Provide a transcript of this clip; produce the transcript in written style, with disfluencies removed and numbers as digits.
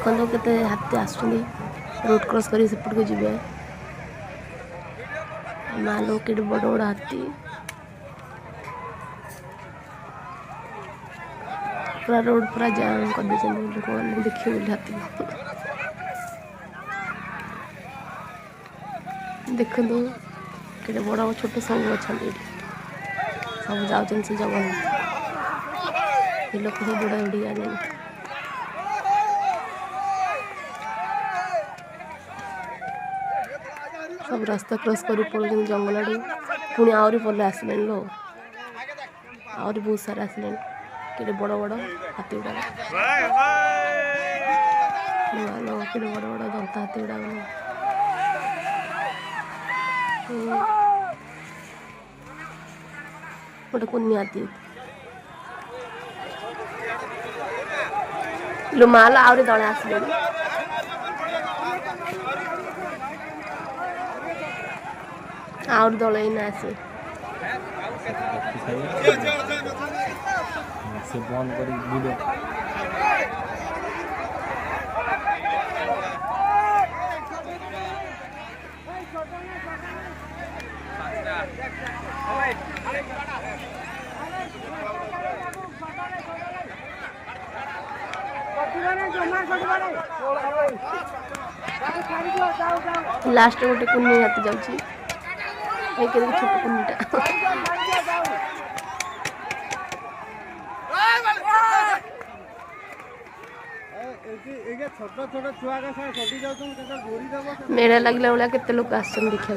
देखो केते हाथी आसुनी रोड क्रॉस कर सेपट को जीवे मालो के बड़ बड़ हाथी पूरा रोड पूरा जाम कर दे लोक मैंने देखिए बोली हाथी देखु कि बड़ छोट सब अच्छा सब जाऊँ से जगह लोक सब बुढ़ा बुढ़ी जाने सब रास्ता क्रॉस कर पड़े जंगल आड़े पुणी आहरी पल आसले लो आहरी बहुत सारा आसले कि बड़ बड़ हाथी गुड़ा कि बड़ बड़ दंता हाथी गुड़ा गोटे कुनी हाथी लो माल आहरी दले आसले और दल ही ना से बंद कर वीडियो लास्ट गोटे कुनी हाथी जाऊँ छोट कुनीटा मेला लगला भाया केते लोक आसन देखा।